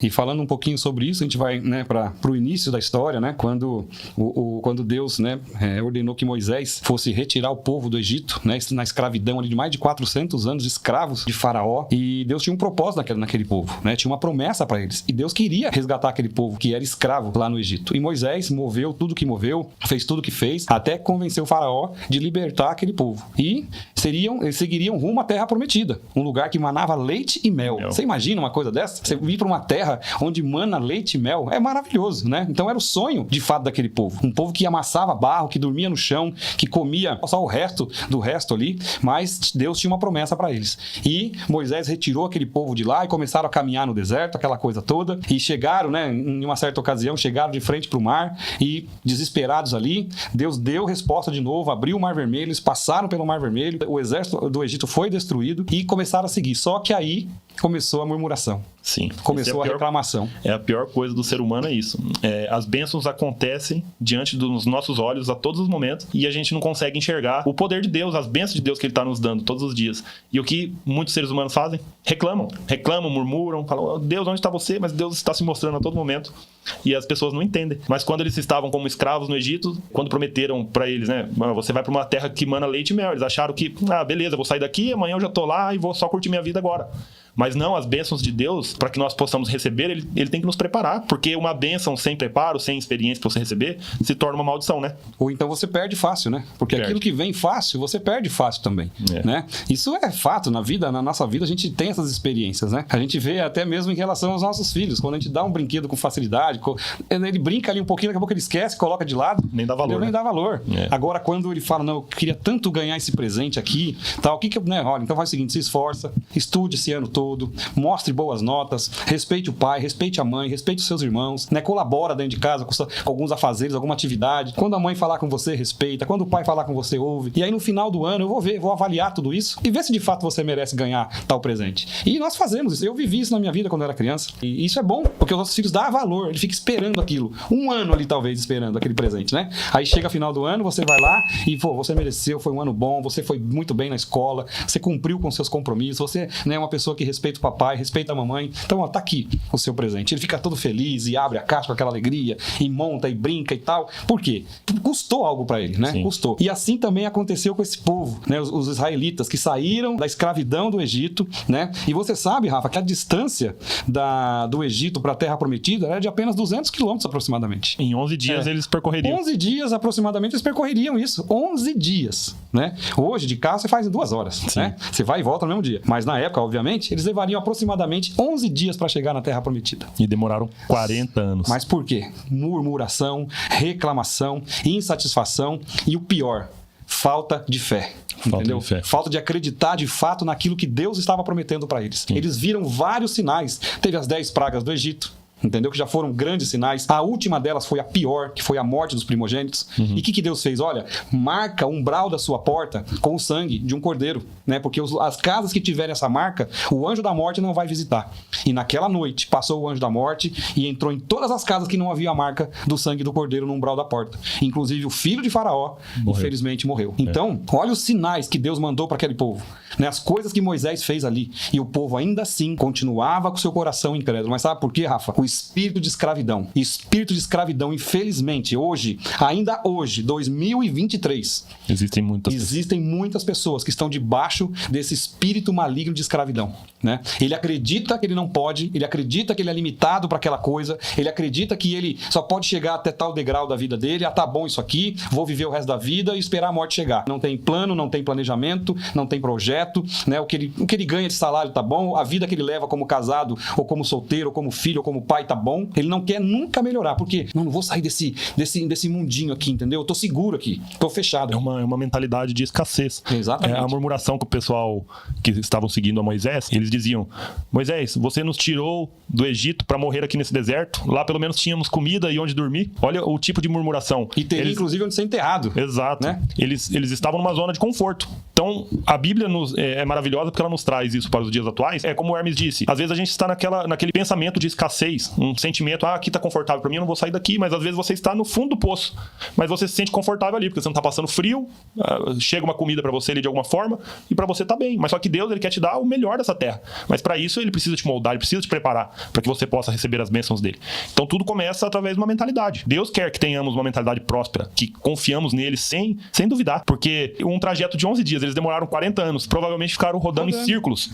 E falando um pouquinho sobre isso, a gente vai, né, para o início da história, né, quando Deus, né, ordenou que Moisés fosse retirar o povo do Egito, né, na escravidão ali de mais de 400 anos, escravos de Faraó, e Deus tinha um propósito naquele povo, né, tinha uma promessa para eles, e Deus queria resgatar aquele povo que era escravo lá no Egito. E Moisés moveu tudo que moveu, fez tudo que fez, até convencer o Faraó de libertar aquele povo. E eles seguiriam rumo à terra prometida, um lugar que manava leite e mel. Você imagina uma coisa dessa? Você ir para uma terra onde mana leite e mel, é maravilhoso, né? Então era o sonho, de fato, daquele povo. Um povo que amassava barro, que dormia no chão, que comia só o resto do resto ali, mas Deus tinha uma promessa para eles. E Moisés retirou aquele povo de lá e começaram a caminhar no deserto, aquela coisa toda, e chegaram, né, em uma certa ocasião, chegaram de frente para o mar e, desesperados ali, Deus deu resposta de novo, abriu o Mar Vermelho, eles passaram pelo Mar Vermelho, o exército do Egito foi destruído e começaram a seguir. Só que aí começou a murmuração. Sim. Começou a reclamação. É a pior coisa do ser humano, é isso. As bênçãos acontecem diante dos nossos olhos a todos os momentos e a gente não consegue enxergar o poder de Deus, as bênçãos de Deus que Ele está nos dando todos os dias. E o que muitos seres humanos fazem? Reclamam, murmuram, falam, Deus, onde está você? Mas Deus está se mostrando a todo momento. E as pessoas não entendem. Mas quando eles estavam como escravos no Egito, quando prometeram para eles, né, você vai para uma terra que mana leite e mel, eles acharam que, beleza, vou sair daqui, amanhã eu já tô lá e vou só curtir minha vida agora. Mas não, as bênçãos de Deus, para que nós possamos receber, ele tem que nos preparar, porque uma bênção sem preparo, sem experiência para você receber, se torna uma maldição, né? Ou então você perde fácil, né? Porque aquilo que vem fácil, você perde fácil também, né? Isso é fato, na nossa vida a gente tem essas experiências, né? A gente vê até mesmo em relação aos nossos filhos, quando a gente dá um brinquedo com facilidade, ele brinca ali um pouquinho, daqui a pouco ele esquece, coloca de lado. Nem dá valor. Nem dá valor. Agora, quando ele fala, não, eu queria tanto ganhar esse presente aqui, tal, né? Olha, então faz o seguinte, se esforça, estude esse ano todo, mostre boas notas, respeite o pai, respeite a mãe, respeite os seus irmãos, né? Colabora dentro de casa com alguns afazeres, alguma atividade. Quando a mãe falar com você, respeita. Quando o pai falar com você, ouve. E aí no final do ano eu vou avaliar tudo isso e ver se de fato você merece ganhar tal presente. E nós fazemos isso. Eu vivi isso na minha vida quando eu era criança. E isso é bom, porque os nossos filhos dão valor. Ele fica esperando aquilo. Um ano ali, talvez, esperando aquele presente, né? Aí chega final do ano, você vai lá e, você mereceu, foi um ano bom, você foi muito bem na escola, você cumpriu com seus compromissos, você, né, é uma pessoa que respeita o papai, respeita a mamãe. Então, tá aqui o seu presente. Ele fica todo feliz e abre a caixa com aquela alegria e monta e brinca e tal. Por quê? Custou algo para ele, né? Sim. Custou. E assim também aconteceu com esse povo, né? Os israelitas que saíram da escravidão do Egito, né? E você sabe, Rafa, que a distância do Egito para a Terra Prometida era de apenas 200 quilômetros aproximadamente. Em 11 dias eles percorreriam. 11 dias aproximadamente eles percorreriam isso. 11 dias, né? Hoje, de carro, você faz em 2 horas, sim, né? Você vai e volta no mesmo dia. Mas na época, obviamente, eles levariam aproximadamente 11 dias para chegar na Terra Prometida. E demoraram 40 anos. Mas por quê? Murmuração, reclamação, insatisfação e o pior, falta de fé. Entendeu? Falta de acreditar de fato naquilo que Deus estava prometendo para eles. Sim. Eles viram vários sinais. Teve as 10 pragas do Egito, entendeu? Que já foram grandes sinais. A última delas foi a pior, que foi a morte dos primogênitos. Uhum. E o que Deus fez? Olha, marca o umbral da sua porta com o sangue de um cordeiro, né? Porque as casas que tiverem essa marca, o anjo da morte não vai visitar. E naquela noite passou o anjo da morte e entrou em todas as casas que não havia a marca do sangue do cordeiro no umbral da porta. Inclusive o filho de Faraó, infelizmente, morreu. Então, olha os sinais que Deus mandou para aquele povo, né? As coisas que Moisés fez ali. E o povo ainda assim continuava com seu coração incrédulo. Mas sabe por quê, Rafa? O espírito de escravidão. Espírito de escravidão, infelizmente, ainda hoje, 2023, existem muitas pessoas que estão debaixo desse espírito maligno de escravidão, né? Ele acredita que ele não pode, ele acredita que ele é limitado para aquela coisa, ele acredita que ele só pode chegar até tal degrau da vida dele, tá bom isso aqui, vou viver o resto da vida e esperar a morte chegar. Não tem plano, não tem planejamento, não tem projeto, né? O que ele ganha de salário tá bom, a vida que ele leva como casado, ou como solteiro, ou como filho, ou como pai tá bom, ele não quer nunca melhorar, porque não vou sair desse mundinho aqui, entendeu? Eu tô seguro aqui, tô fechado. É uma mentalidade de escassez. Exatamente. A murmuração que o pessoal que estavam seguindo a Moisés, eles diziam: Moisés, você nos tirou do Egito para morrer aqui nesse deserto, lá pelo menos tínhamos comida e onde dormir. Olha o tipo de murmuração. E teria inclusive onde ser enterrado. Exato, né? Eles estavam numa zona de conforto. Então a Bíblia é maravilhosa porque ela nos traz isso para os dias atuais. É como o Hermes disse, às vezes a gente está naquele pensamento de escassez, um sentimento, aqui tá confortável para mim, eu não vou sair daqui, mas às vezes você está no fundo do poço, mas você se sente confortável ali, porque você não tá passando frio, chega uma comida para você ali de alguma forma, e para você tá bem. Mas só que Deus, ele quer te dar o melhor dessa terra. Mas para isso, ele precisa te moldar, ele precisa te preparar para que você possa receber as bênçãos dele. Então tudo começa através de uma mentalidade. Deus quer que tenhamos uma mentalidade próspera, que confiamos nele sem duvidar. Porque um trajeto de 11 dias, eles demoraram 40 anos, provavelmente ficaram rodando em círculos.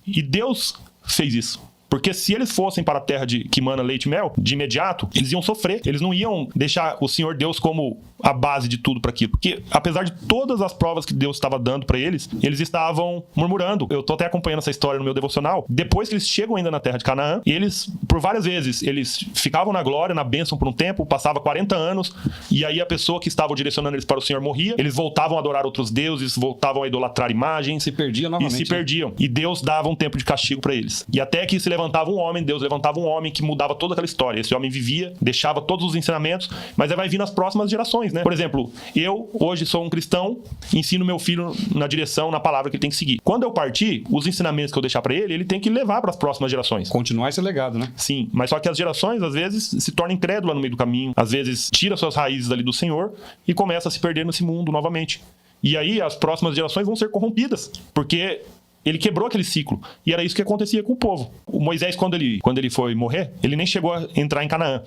E Deus fez isso. Porque se eles fossem para a terra que mana leite e mel, de imediato, eles iam sofrer. Eles não iam deixar o Senhor Deus como a base de tudo para aquilo. Porque apesar de todas as provas que Deus estava dando para eles estavam murmurando. Eu tô até acompanhando essa história no meu devocional. Depois que eles chegam ainda na terra de Canaã, eles, por várias vezes, eles ficavam na glória, na bênção por um tempo, passava 40 anos, e aí a pessoa que estava direcionando eles para o Senhor morria. Eles voltavam a adorar outros deuses, voltavam a idolatrar imagens. Se perdiam novamente. E se perdiam. E Deus dava um tempo de castigo para eles. E até que se levantava um homem, Deus levantava um homem que mudava toda aquela história. Esse homem vivia, deixava todos os ensinamentos, mas aí vai vir nas próximas gerações, né? Por exemplo, eu hoje sou um cristão, ensino meu filho na direção, na palavra que ele tem que seguir. Quando eu partir, os ensinamentos que eu deixar para ele, ele tem que levar para as próximas gerações. Continuar esse legado, né? Sim, mas só que as gerações, às vezes, se tornam incrédulas no meio do caminho, às vezes tira suas raízes ali do Senhor e começa a se perder nesse mundo novamente. E aí as próximas gerações vão ser corrompidas, porque ele quebrou aquele ciclo. E era isso que acontecia com o povo. O Moisés, quando ele foi morrer, ele nem chegou a entrar em Canaã.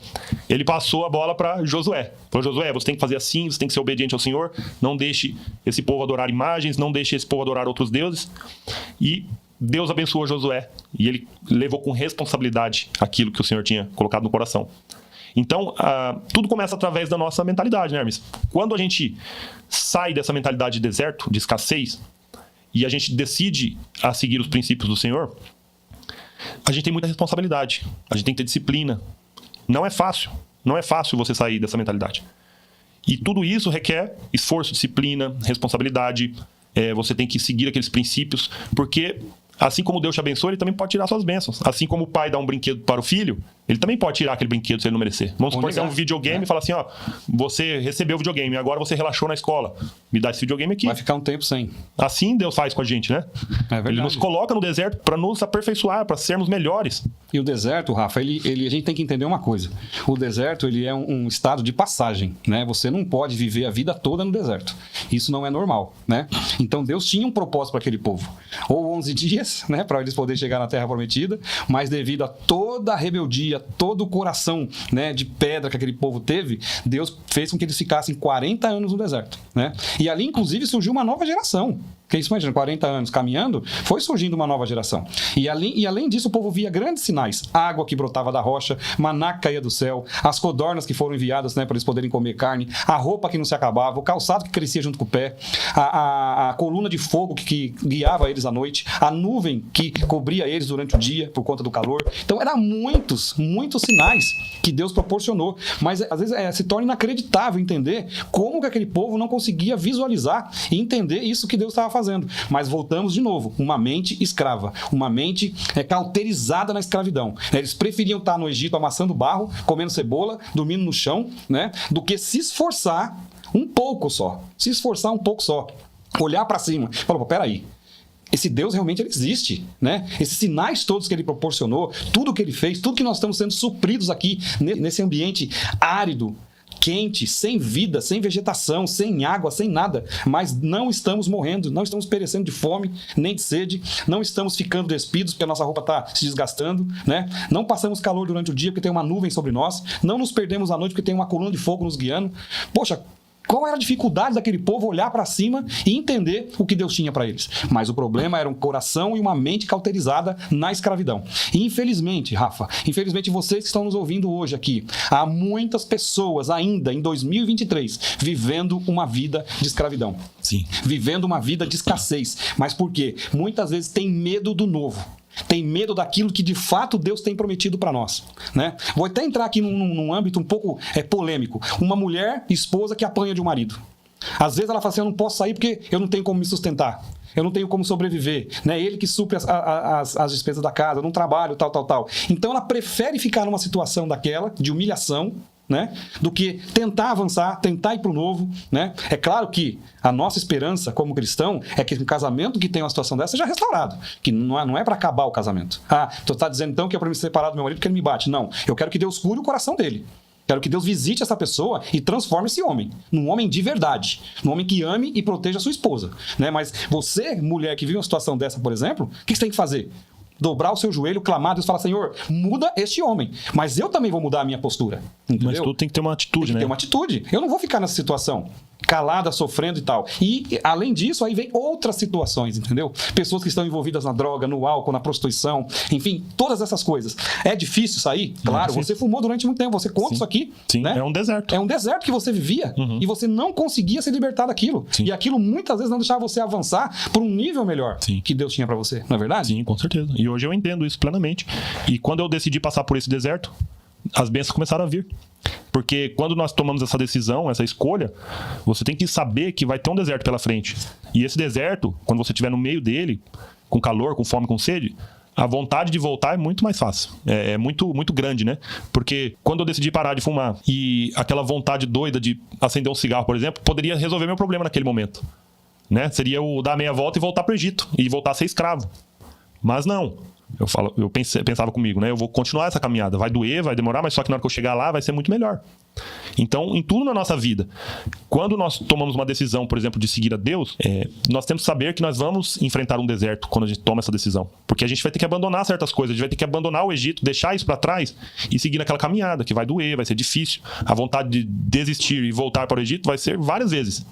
Ele passou a bola para Josué. Falou, Josué, você tem que fazer assim, você tem que ser obediente ao Senhor, não deixe esse povo adorar imagens, não deixe esse povo adorar outros deuses. E Deus abençoou Josué. E ele levou com responsabilidade aquilo que o Senhor tinha colocado no coração. Então, tudo começa através da nossa mentalidade, né, Hermes? Quando a gente sai dessa mentalidade de deserto, de escassez, e a gente decide a seguir os princípios do Senhor, a gente tem muita responsabilidade. A gente tem que ter disciplina. Não é fácil. Não é fácil você sair dessa mentalidade. E tudo isso requer esforço, disciplina, responsabilidade. Você tem que seguir aqueles princípios, porque assim como Deus te abençoa, ele também pode tirar suas bênçãos. Assim como o pai dá um brinquedo para o filho, ele também pode tirar aquele brinquedo se ele não merecer. Vamos supor que é um videogame e fala assim, você recebeu o videogame, agora você relaxou na escola. Me dá esse videogame aqui. Vai ficar um tempo sem. Assim Deus faz com a gente, né? É verdade. Ele nos coloca no deserto para nos aperfeiçoar, para sermos melhores. E o deserto, Rafa, a gente tem que entender uma coisa. O deserto, ele é um estado de passagem, né? Você não pode viver a vida toda no deserto. Isso não é normal, né? Então Deus tinha um propósito para aquele povo. Ou 11 dias, né? Para eles poderem chegar na Terra Prometida, mas devido a toda a rebeldia, todo o coração, né, de pedra que aquele povo teve, Deus fez com que eles ficassem 40 anos no deserto, né? E ali, inclusive, surgiu uma nova geração. Porque isso, imagina, 40 anos caminhando, foi surgindo uma nova geração. E além disso, o povo via grandes sinais. Água que brotava da rocha, maná que caía do céu, as codornas que foram enviadas, né, para eles poderem comer carne, a roupa que não se acabava, o calçado que crescia junto com o pé, a coluna de fogo que guiava eles à noite, a nuvem que cobria eles durante o dia por conta do calor. Então, eram muitos sinais que Deus proporcionou. Mas, às vezes, se torna inacreditável entender como que aquele povo não conseguia visualizar e entender isso que Deus estava fazendo. Mas voltamos de novo, uma mente escrava, uma mente cauterizada na escravidão. Eles preferiam estar no Egito amassando barro, comendo cebola, dormindo no chão, né, do que se esforçar um pouco só. Olhar para cima e falar, peraí, esse Deus realmente ele existe, né? Esses sinais todos que ele proporcionou, tudo que ele fez, tudo que nós estamos sendo supridos aqui nesse ambiente árido, quente, sem vida, sem vegetação, sem água, sem nada, mas não estamos morrendo, não estamos perecendo de fome, nem de sede, não estamos ficando despidos porque a nossa roupa está se desgastando, né? Não passamos calor durante o dia porque tem uma nuvem sobre nós, não nos perdemos à noite porque tem uma coluna de fogo nos guiando. Poxa, qual era a dificuldade daquele povo olhar para cima e entender o que Deus tinha para eles? Mas o problema era um coração e uma mente cauterizada na escravidão. E infelizmente, Rafa, vocês que estão nos ouvindo hoje aqui, há muitas pessoas ainda em 2023 vivendo uma vida de escravidão. Sim. Vivendo uma vida de escassez. Mas por quê? Muitas vezes tem medo do novo. Tem medo daquilo que de fato Deus tem prometido para nós, né? Vou até entrar aqui num âmbito um pouco polêmico. Uma mulher, esposa que apanha de um marido. Às vezes ela fala assim, eu não posso sair porque eu não tenho como me sustentar. Eu não tenho como sobreviver, né? Ele que supre as despesas da casa, eu não trabalho, tal. Então ela prefere ficar numa situação daquela, de humilhação, né? Do que tentar avançar, tentar ir para o novo, né? É claro que a nossa esperança como cristão é que um casamento que tem uma situação dessa seja restaurado, que não é para acabar o casamento. Tu tá dizendo então que é para me separar do meu marido porque ele me bate. Não, eu quero que Deus cure o coração dele. Quero que Deus visite essa pessoa e transforme esse homem num homem de verdade, num homem que ame e proteja a sua esposa, né? Mas você, mulher que vive uma situação dessa, por exemplo, o que você tem que fazer? Dobrar o seu joelho, clamar a Deus e falar: Senhor, muda este homem, mas eu também vou mudar a minha postura. Entendeu? Mas tudo tem que ter uma atitude, tem que ter uma atitude. Eu não vou ficar nessa situação calada, sofrendo e tal. E, além disso, aí vem outras situações, entendeu? Pessoas que estão envolvidas na droga, no álcool, na prostituição, enfim, todas essas coisas. É difícil sair? Claro, você fumou durante muito tempo, você conta isso aqui. Sim, né? É um deserto. É um deserto que você vivia e você não conseguia se libertar daquilo. Sim. E aquilo muitas vezes não deixava você avançar para um nível melhor que Deus tinha para você, não é verdade? Sim, com certeza. E hoje eu entendo isso plenamente. E quando eu decidi passar por esse deserto, as bênçãos começaram a vir. Porque quando nós tomamos essa decisão, essa escolha, você tem que saber que vai ter um deserto pela frente. E esse deserto, quando você estiver no meio dele, com calor, com fome, com sede, a vontade de voltar é muito mais fácil. É muito, muito grande, né? Porque quando eu decidi parar de fumar e aquela vontade doida de acender um cigarro, por exemplo, poderia resolver meu problema naquele momento. Né? Seria o dar meia volta e voltar para o Egito. E voltar a ser escravo. Mas não. Eu pensava comigo, né? Eu vou continuar essa caminhada. Vai doer, vai demorar, mas só que na hora que eu chegar lá vai ser muito melhor. Então, em tudo na nossa vida, quando nós tomamos uma decisão, por exemplo, de seguir a Deus, nós temos que saber que nós vamos enfrentar um deserto quando a gente toma essa decisão. Porque a gente vai ter que abandonar certas coisas, a gente vai ter que abandonar o Egito, deixar isso para trás e seguir naquela caminhada, que vai doer, vai ser difícil. A vontade de desistir e voltar para o Egito vai ser várias vezes.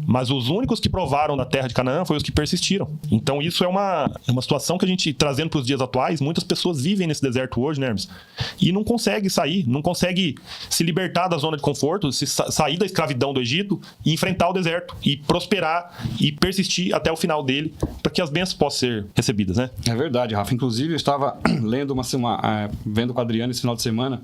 Mas os únicos que provaram da terra de Canaã foram os que persistiram. Então isso é uma situação que a gente, trazendo para os dias atuais, muitas pessoas vivem nesse deserto hoje, né, Hermes? E não consegue sair, não consegue se libertar da zona de conforto, sair da escravidão do Egito e enfrentar o deserto e prosperar e persistir até o final dele para que as bênçãos possam ser recebidas, né? É verdade, Rafa. Inclusive, eu estava lendo vendo com a Adriana esse final de semana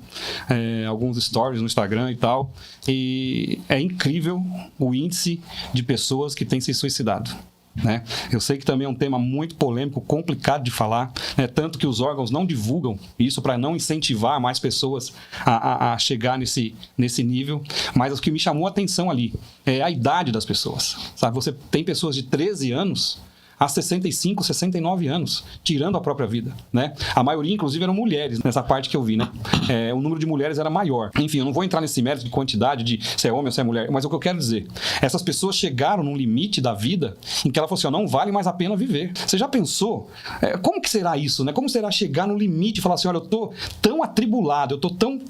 alguns stories no Instagram e tal, e é incrível o índice de pessoas que têm se suicidado. Né? Eu sei que também é um tema muito polêmico, complicado de falar, né? Tanto que os órgãos não divulgam isso para não incentivar mais pessoas a chegar nesse nível, mas o que me chamou a atenção ali é a idade das pessoas, sabe? Você tem pessoas de 13 anos a 65, 69 anos, tirando a própria vida, né? A maioria, inclusive, eram mulheres, nessa parte que eu vi, né? O número de mulheres era maior. Enfim, eu não vou entrar nesse mérito de quantidade, de se é homem ou se é mulher, mas o que eu quero dizer, essas pessoas chegaram num limite da vida em que ela falou assim: não vale mais a pena viver. Você já pensou? Como que será isso, né? Como será chegar no limite e falar assim: olha, eu tô tão atribulado, eu tô tão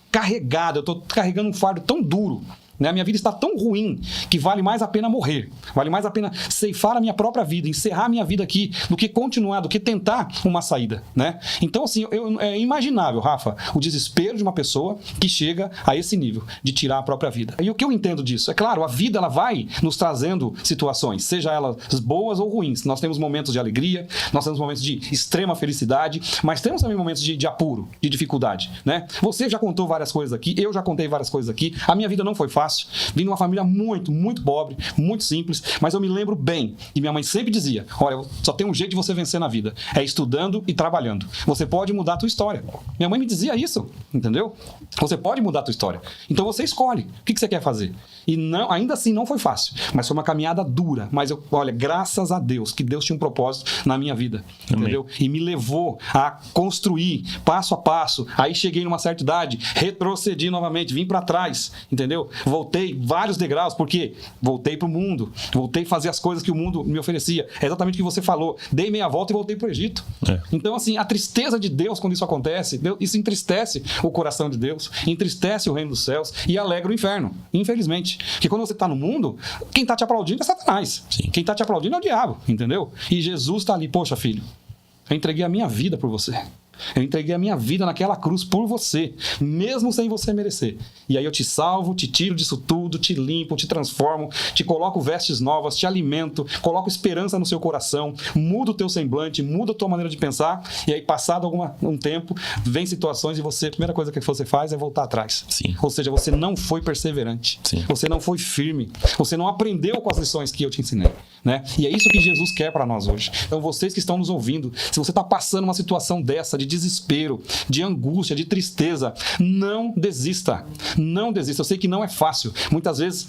carregado, eu tô carregando um fardo tão duro, né? A minha vida está tão ruim que vale mais a pena morrer. Vale mais a pena ceifar a minha própria vida, encerrar a minha vida aqui, do que continuar, do que tentar uma saída, né? Então, assim, é imaginável, Rafa, o desespero de uma pessoa que chega a esse nível de tirar a própria vida. E o que eu entendo disso? É claro, a vida ela vai nos trazendo situações, seja elas boas ou ruins. Nós temos momentos de alegria, nós temos momentos de extrema felicidade, mas temos também momentos de apuro, de dificuldade, né? Você já contou várias coisas aqui, eu já contei várias coisas aqui. A minha vida não foi fácil. Vim de uma família muito, muito pobre, muito simples, mas eu me lembro bem, e minha mãe sempre dizia: olha, só tem um jeito de você vencer na vida, é estudando e trabalhando. Você pode mudar a tua história. Minha mãe me dizia isso, entendeu? Você pode mudar a tua história. Então você escolhe o que você quer fazer. E não, ainda assim não foi fácil, mas foi uma caminhada dura. Mas olha, graças a Deus, que Deus tinha um propósito na minha vida, entendeu? E me levou a construir passo a passo. Aí cheguei numa certa idade, retrocedi novamente, vim para trás, entendeu? Voltei vários degraus, porque voltei para o mundo, voltei a fazer as coisas que o mundo me oferecia. É exatamente o que você falou. Dei meia volta e voltei para o Egito. Então, assim, a tristeza de Deus quando isso acontece, isso entristece o coração de Deus, entristece o reino dos céus e alegra o inferno, infelizmente. Porque quando você está no mundo, quem está te aplaudindo é Satanás. Sim. Quem está te aplaudindo é o diabo, entendeu? E Jesus está ali: poxa, filho, eu entreguei a minha vida por você. Eu entreguei a minha vida naquela cruz por você, mesmo sem você merecer. E aí eu te salvo, te tiro disso tudo, te limpo, te transformo, te coloco vestes novas, te alimento, coloco esperança no seu coração, mudo o teu semblante, muda a tua maneira de pensar. E aí, passado um tempo, vem situações e a primeira coisa que você faz é voltar atrás. Sim. Ou seja, você não foi perseverante. Sim. Você não foi firme. Você não aprendeu com as lições que eu te ensinei. Né? E é isso que Jesus quer para nós hoje. Então, vocês que estão nos ouvindo, se você está passando uma situação dessa, de desespero, de angústia, de tristeza, não desista. Não desista. Eu sei que não é fácil. Muitas vezes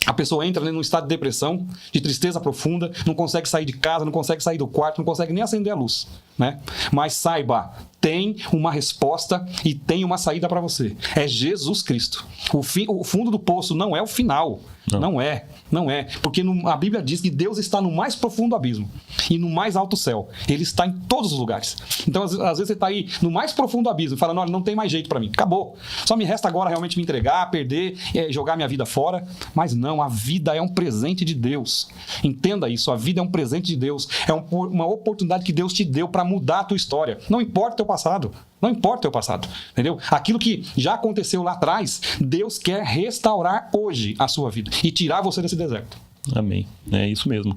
a pessoa entra num estado de depressão, de tristeza profunda, não consegue sair de casa, não consegue sair do quarto, não consegue nem acender a luz, né? Mas saiba, tem uma resposta e tem uma saída para você. É Jesus Cristo. O fundo do poço não é o final. Não é. Porque a Bíblia diz que Deus está no mais profundo abismo e no mais alto céu. Ele está em todos os lugares. Então, às vezes você está aí no mais profundo abismo, falando, olha, não tem mais jeito para mim. Acabou. Só me resta agora realmente me entregar, perder, jogar minha vida fora. Mas não, a vida é um presente de Deus. Entenda isso, a vida é um presente de Deus. É uma oportunidade que Deus te deu para mudar a tua história. Não importa o teu passado. Não importa o teu passado, entendeu? Aquilo que já aconteceu lá atrás, Deus quer restaurar hoje a sua vida e tirar você desse deserto. Amém. É isso mesmo.